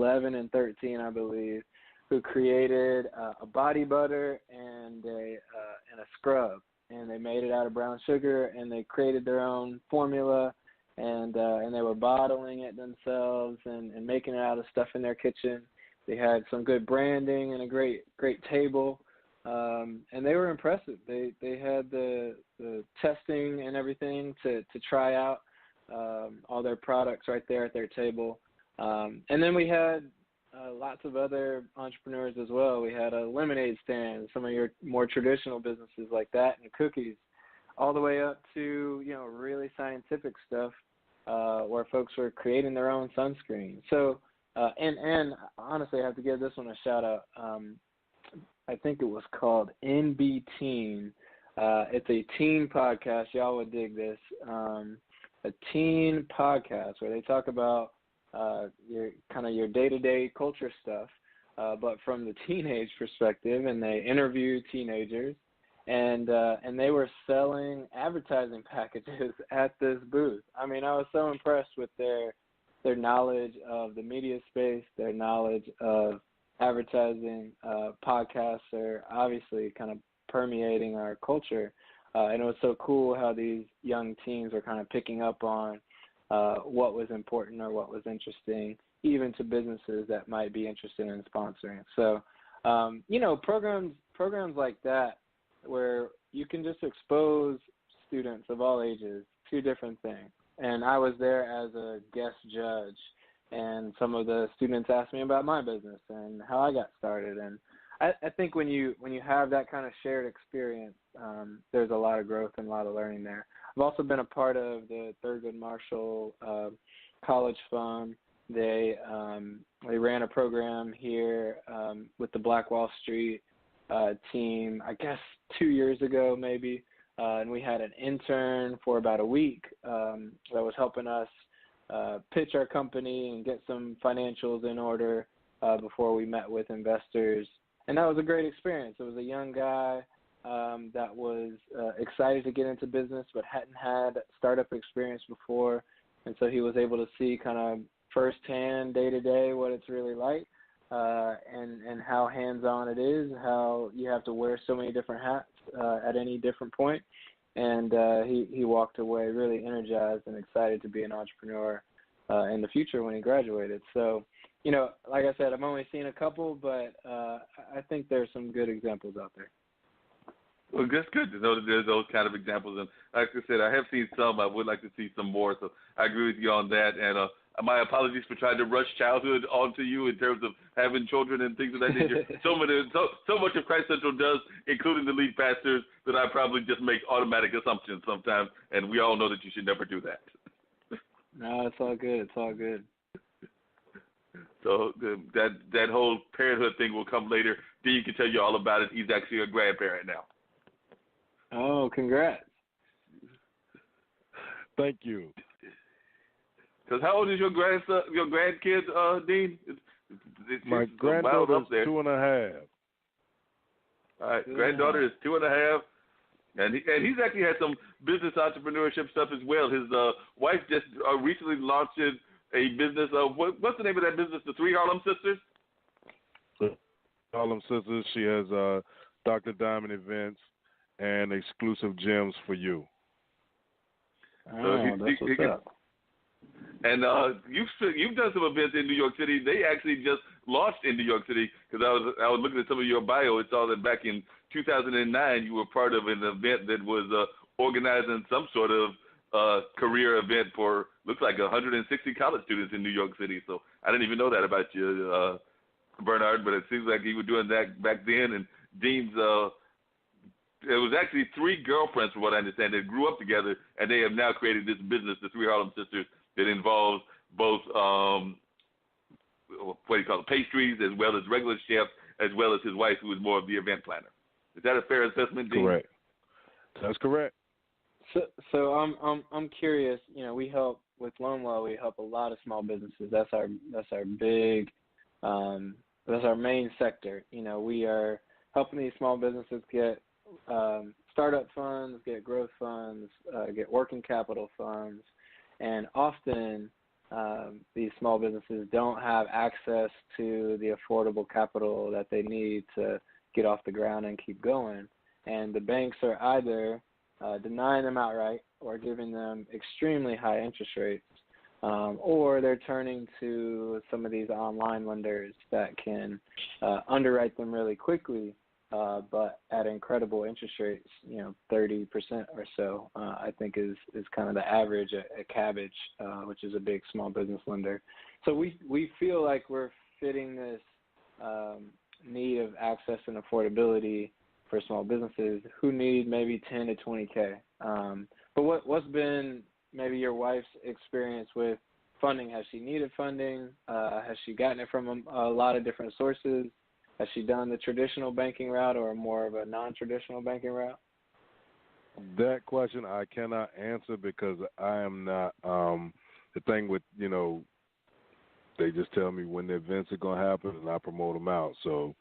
11 and 13, I believe, who created a body butter and a scrub, and they made it out of brown sugar, and they created their own formula, and they were bottling it themselves and making it out of stuff in their kitchen. They had some good branding and a great table, and they were impressive. They had the testing and everything to try out all their products right there at their table. And then we had lots of other entrepreneurs as well. We had a lemonade stand, some of your more traditional businesses like that, and cookies, all the way up to, really scientific stuff where folks were creating their own sunscreen. So, and honestly, I have to give this one a shout out. I think it was called NB Teen. It's a teen podcast. Y'all would dig this. A teen podcast where they talk about your day-to-day culture stuff, but from the teenage perspective, and they interview teenagers, and they were selling advertising packages at this booth. I mean, I was so impressed with their knowledge of the media space, their knowledge of advertising. Podcasts are obviously kind of permeating our culture, and it was so cool how these young teens were kind of picking up on what was important or what was interesting, even to businesses that might be interested in sponsoring. So, programs like that where you can just expose students of all ages to different things. And I was there as a guest judge, and some of the students asked me about my business and how I got started. And I think when you have that kind of shared experience, there's a lot of growth and a lot of learning there. I've also been a part of the Thurgood Marshall College Fund. They ran a program here with the Black Wall Street team, I guess 2 years ago maybe, and we had an intern for about a week that was helping us pitch our company and get some financials in order before we met with investors. And that was a great experience. It was a young guy that was excited to get into business but hadn't had startup experience before. And so he was able to see kind of firsthand, day-to-day, what it's really like and how hands-on it is, how you have to wear so many different hats at any different point. And he walked away really energized and excited to be an entrepreneur in the future when he graduated. So, like I said, I've only seen a couple, but I think there's some good examples out there. Well, that's good to know that there's those kind of examples. And like I said, I have seen some. I would like to see some more. So I agree with you on that. And my apologies for trying to rush childhood onto you in terms of having children and things of that nature. So much of Christ Central does, including the lead pastors, that I probably just make automatic assumptions sometimes. And we all know that you should never do that. No, it's all good. It's all good. So that whole parenthood thing will come later. Dean can tell you all about it. He's actually a grandparent now. Oh, congrats. Thank you. Because how old is your grandkid, Dean? My granddaughter is 2.5. All right, granddaughter is 2.5. And he's actually had some business entrepreneurship stuff as well. His wife just recently launched a business. What's the name of that business? The Three Harlem Sisters? Harlem Sisters. She has Dr. Diamond events and exclusive gems for you. Oh, that's what's up. And you've done some events in New York City. They actually just launched in New York City because I was looking at some of your bio. It saw that back in 2009 you were part of an event that was organizing some sort of career event for, looks like 160 college students in New York City. So I didn't even know that about you, Benard, but it seems like you were doing that back then. And Dean's, it was actually 3 girlfriends, from what I understand, that grew up together, and they have now created this business, the Three Harlem Sisters, that involves both, pastries, as well as regular chefs, as well as his wife, who is more of the event planner. Is that a fair assessment, Dean? Correct. That's correct. So I'm curious. We help with LoanWell. We help a lot of small businesses. That's our big, that's our main sector. We are helping these small businesses get startup funds, get growth funds, get working capital funds, and often these small businesses don't have access to the affordable capital that they need to get off the ground and keep going. And the banks are either denying them outright or giving them extremely high interest rates, or they're turning to some of these online lenders that can underwrite them really quickly, but at incredible interest rates, 30% or so, I think is kind of the average at Cabbage, which is a big small business lender. So we feel like we're fitting this need of access and affordability for small businesses who need maybe 10 to 20K. But what's been maybe your wife's experience with funding? Has she needed funding? Has she gotten it from a lot of different sources? Has she done the traditional banking route or more of a non-traditional banking route? That question I cannot answer because I am not. The thing with, they just tell me when the events are going to happen and I promote them out. So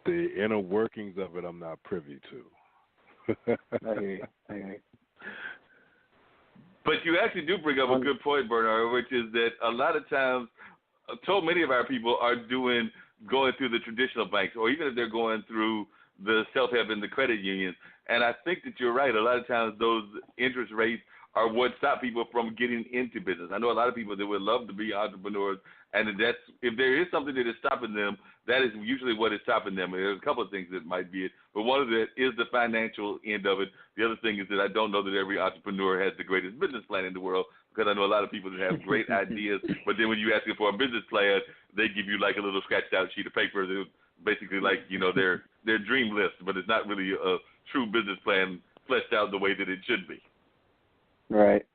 the inner workings of it I'm not privy to. I hear you. But you actually do bring up a good point, Benard, which is that a lot of times, so many of our people are going through the traditional banks, or even if they're going through the self-help and the credit unions. And I think that you're right. A lot of times those interest rates are what stop people from getting into business. I know a lot of people that would love to be entrepreneurs, and that's, if there is something that is stopping them, that is usually what is stopping them. And there's a couple of things that might be it, but one of that is the financial end of it. The other thing is that I don't know that every entrepreneur has the greatest business plan in the world, because I know a lot of people that have great ideas, but then when you ask them for a business plan, they give you like a little scratched out sheet of paper that basically like, their dream list, but it's not really a true business plan fleshed out the way that it should be. Right.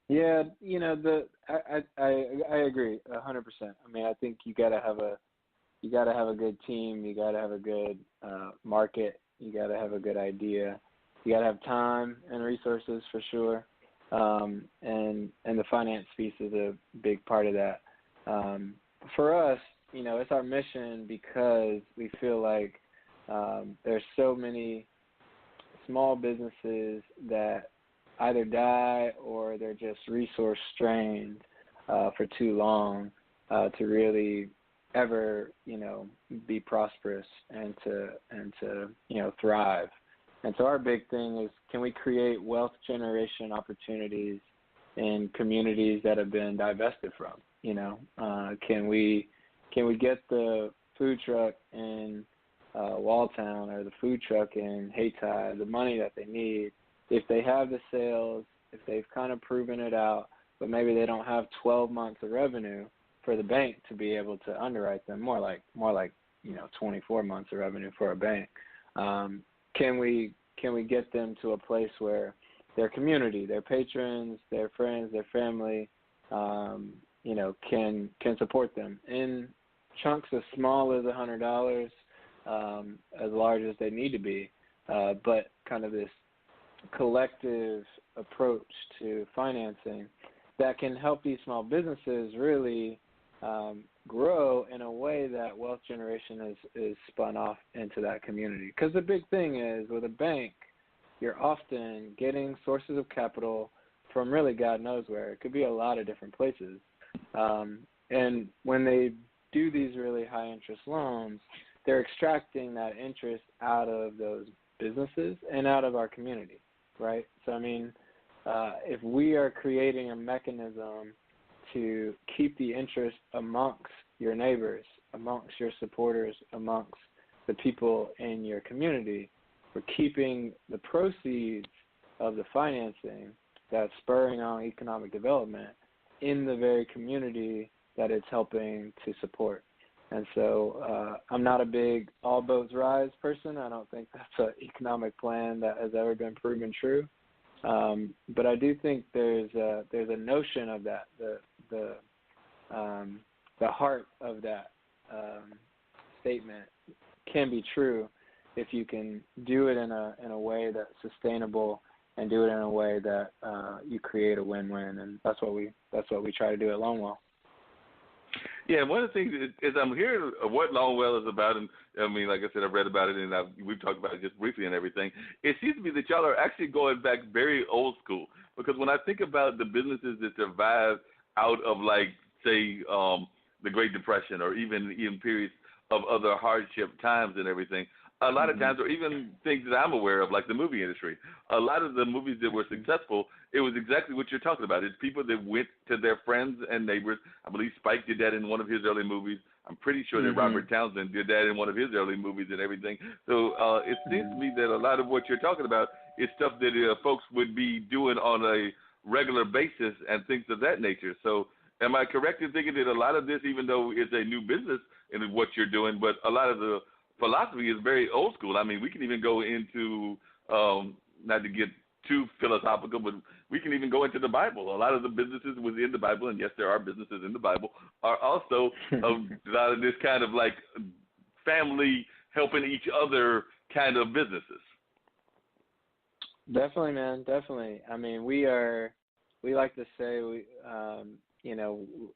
Yeah, I agree 100%. I mean, I think you gotta have a good team, you gotta have a good market, you gotta have a good idea, you gotta have time and resources for sure, and the finance piece is a big part of that. For us, it's our mission because we feel like there's so many small businesses that either die or they're just resource strained for too long to really ever, be prosperous and to thrive. And so our big thing is, can we create wealth generation opportunities in communities that have been divested from? Can we get the food truck in Walltown or the food truck in Hayti the money that they need if they have the sales, if they've kind of proven it out, but maybe they don't have 12 months of revenue for the bank to be able to underwrite them, more like 24 months of revenue for a bank. Can we get them to a place where their community, their patrons, their friends, their family, can support them in chunks as small as $100, as large as they need to be, but kind of this collective approach to financing that can help these small businesses really grow in a way that wealth generation is spun off into that community. Because the big thing is, with a bank, you're often getting sources of capital from really God knows where. It could be a lot of different places. And when they do these really high interest loans, they're extracting that interest out of those businesses and out of our community, right? So, I mean, if we are creating a mechanism to keep the interest amongst your neighbors, amongst your supporters, amongst the people in your community, we're keeping the proceeds of the financing that's spurring on economic development in the very community that it's helping to support. And so I'm not a big all boats rise person. I don't think that's an economic plan that has ever been proven true. But I do think there's a notion of that, the heart of that statement can be true if you can do it in a way that's sustainable and do it in a way that you create a win-win, and that's what we try to do at LoanWell. Yeah, one of the things is I'm hearing what LoanWell is about, and I mean, like I said, I've read about it, and we've talked about it just briefly and everything. It seems to me that y'all are actually going back very old school, because when I think about the businesses that survive out of, like, say, the Great Depression, or even periods of other hardship times and everything. A lot of times, or even things that I'm aware of, like the movie industry, a lot of the movies that were successful, it was exactly what you're talking about. It's people that went to their friends and neighbors. I believe Spike did that in one of his early movies. I'm pretty sure that Robert Townsend did that in one of his early movies and everything. So it seems to me that a lot of what you're talking about is stuff that folks would be doing on a regular basis and things of that nature. So am I correct in thinking that a lot of this, even though it's a new business in what you're doing, but a lot of the philosophy is very old school? I mean, we can even go into, not to get too philosophical, but we can even go into the Bible. A lot of the businesses within the Bible, and yes, there are businesses in the Bible, are also a lot of this kind of like family helping each other kind of businesses. Definitely, man. Definitely. I mean, we like to say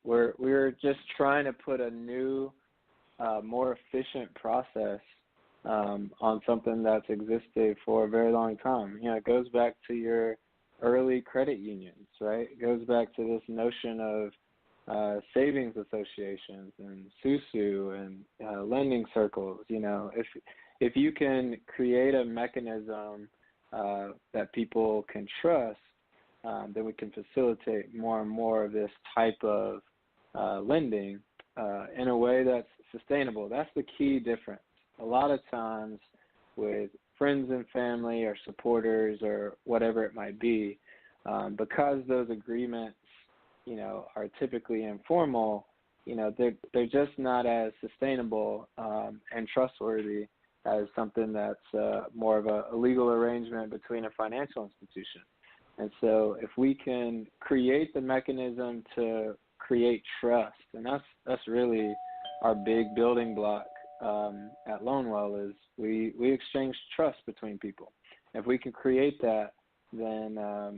we're just trying to put a new, more efficient process on something that's existed for a very long time. You know, it goes back to your early credit unions, right? It goes back to this notion of savings associations and SUSU and lending circles. You know, if you can create a mechanism that people can trust, then we can facilitate more and more of this type of lending in a way that's sustainable. That's the key difference. A lot of times with friends and family or supporters or whatever it might be, because those agreements, you know, are typically informal, you know, they're just not as sustainable and trustworthy as something that's more of a legal arrangement between a financial institution. And so if we can create the mechanism to create trust, and that's really our big building block at LoanWell, is we exchange trust between people. If we can create that, then I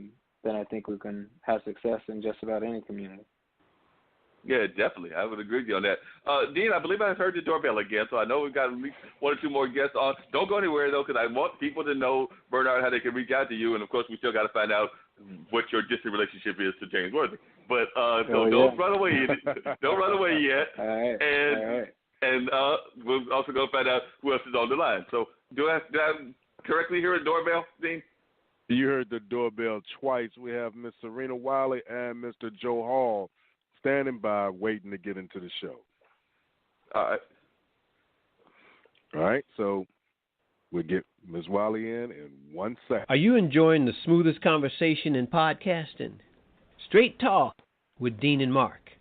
think we can have success in just about any community. Yeah, definitely. I would agree with you on that. Dean, I believe I heard the doorbell again, so I know we've got at least one or two more guests on. Don't go anywhere, though, because I want people to know, Benard, how they can reach out to you. And, of course, we still got to find out what your distant relationship is to James Worthy. But don't run away. Don't run away yet. All right. And we're also going to find out who else is on the line. So did I correctly hear a doorbell, Dean? You heard the doorbell twice. We have Miss Serena Wiley and Mr. Joe Hall standing by waiting to get into the show. All right, so we'll get Ms. Wiley in 1 second. Are you enjoying the smoothest conversation in podcasting? Straight Talk with Dean and Mark.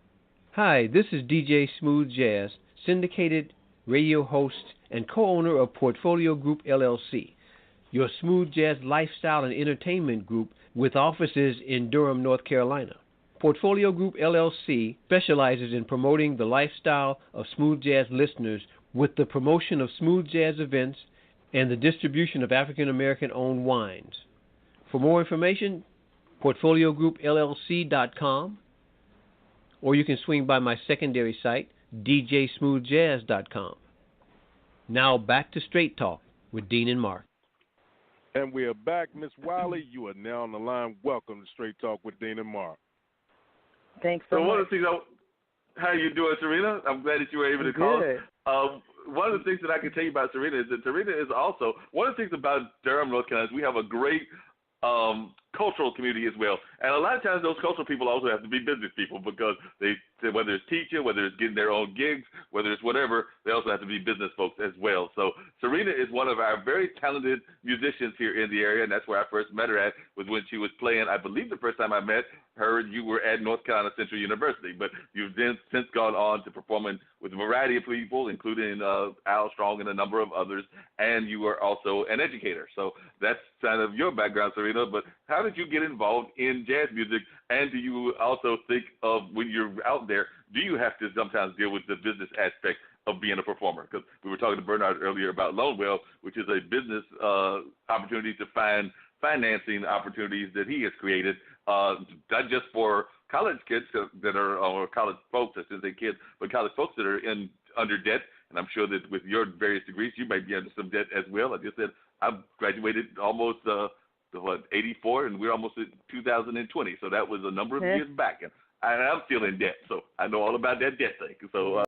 Hi, this is DJ Smooth Jazz, syndicated radio host and co-owner of Portfolio Group LLC, your smooth jazz lifestyle and entertainment group with offices in Durham, North Carolina. Portfolio Group LLC specializes in promoting the lifestyle of smooth jazz listeners with the promotion of smooth jazz events and the distribution of African American owned wines. For more information, portfoliogroupllc.com, or you can swing by my secondary site, djsmoothjazz.com. Now back to Straight Talk with Dean and Mark. And we are back. Miss Wiley, you are now on the line. Welcome to Straight Talk with Dean and Mark. Thanks so much. One of the things, how you doing, Serena? I'm glad that you were able to call. One of the things that I can tell you about Serena is that Serena is also, one of the things about Durham, North Carolina, is we have a great cultural community as well. And a lot of times those cultural people also have to be business people, because they, whether it's teaching, whether it's getting their own gigs, whether it's whatever, they also have to be business folks as well. So Serena is one of our very talented musicians here in the area, and that's where I first met her at, was when she was playing, I believe the first time I met her, you were at North Carolina Central University, but you've then since gone on to performing with a variety of people, including Al Strong and a number of others, and you are also an educator. So that's kind of your background, Serena, but how did you get involved in jazz music, and do you also think of, when you're out there, do you have to sometimes deal with the business aspect of being a performer? Because we were talking to Benard earlier about LoanWell, which is a business opportunity to find financing opportunities that he has created, not just for college kids that are, or college folks, I shouldn't say kids, but college folks that are under debt. And I'm sure that with your various degrees, you might be under some debt as well. I just said I graduated almost 84, and we're almost at 2020. So that was a number of years back. And I'm still in debt, so I know all about that debt thing. So